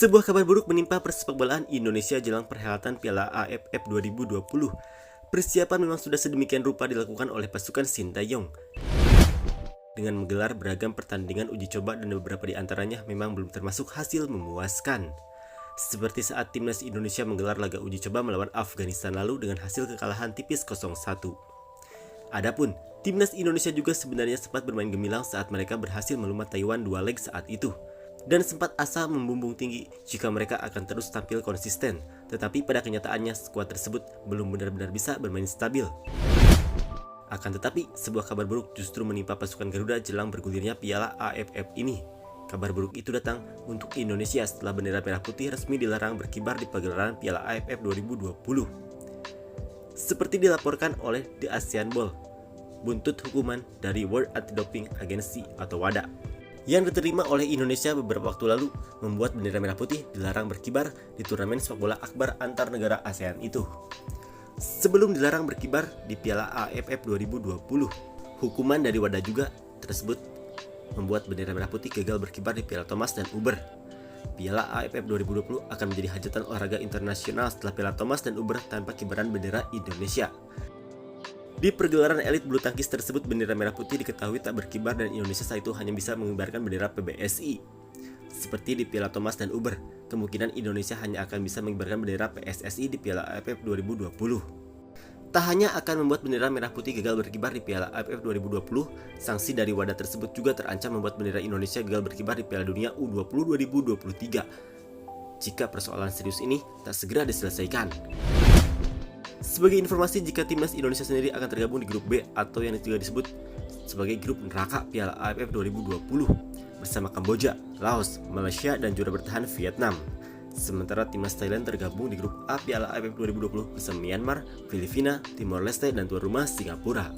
Sebuah kabar buruk menimpa persepakbolaan Indonesia jelang perhelatan Piala AFF 2020. Persiapan memang sudah sedemikian rupa dilakukan oleh pasukan Sintayong dengan menggelar beragam pertandingan uji coba, dan beberapa di antaranya memang belum termasuk hasil memuaskan. Seperti saat timnas Indonesia menggelar laga uji coba melawan Afghanistan lalu dengan hasil kekalahan tipis 0-1. Adapun timnas Indonesia juga sebenarnya sempat bermain gemilang saat mereka berhasil melumat Taiwan 2 leg saat itu, dan sempat asa membumbung tinggi jika mereka akan terus tampil konsisten. Tetapi pada kenyataannya skuad tersebut belum benar-benar bisa bermain stabil. Akan tetapi, sebuah kabar buruk justru menimpa pasukan Garuda jelang bergulirnya Piala AFF ini. Kabar buruk itu datang untuk Indonesia setelah bendera merah putih resmi dilarang berkibar di pagelaran Piala AFF 2020. Seperti dilaporkan oleh The ASEAN Ball, buntut hukuman dari World Anti-Doping Agency atau WADA yang diterima oleh Indonesia beberapa waktu lalu membuat bendera merah putih dilarang berkibar di turnamen sepak bola akbar antar negara ASEAN itu. Sebelum dilarang berkibar di Piala AFF 2020, hukuman dari WADA juga tersebut membuat bendera merah putih gagal berkibar di Piala Thomas dan Uber. Piala AFF 2020 akan menjadi hajatan olahraga internasional setelah Piala Thomas dan Uber tanpa kibaran bendera Indonesia. Di pergelaran elit bulu tangkis tersebut, bendera merah putih diketahui tak berkibar dan Indonesia saat itu hanya bisa mengibarkan bendera PBSI. Seperti di Piala Thomas dan Uber, kemungkinan Indonesia hanya akan bisa mengibarkan bendera PSSI di Piala AFF 2020. Tak hanya akan membuat bendera merah putih gagal berkibar di Piala AFF 2020, sanksi dari WADA tersebut juga terancam membuat bendera Indonesia gagal berkibar di Piala Dunia U20 2023 jika persoalan serius ini tak segera diselesaikan. Sebagai informasi, jika timnas Indonesia sendiri akan tergabung di grup B atau yang juga disebut sebagai grup neraka Piala AFF 2020 bersama Kamboja, Laos, Malaysia, dan juara bertahan Vietnam. Sementara timnas Thailand tergabung di grup A Piala AFF 2020 bersama Myanmar, Filipina, Timor Leste, dan tuan rumah Singapura.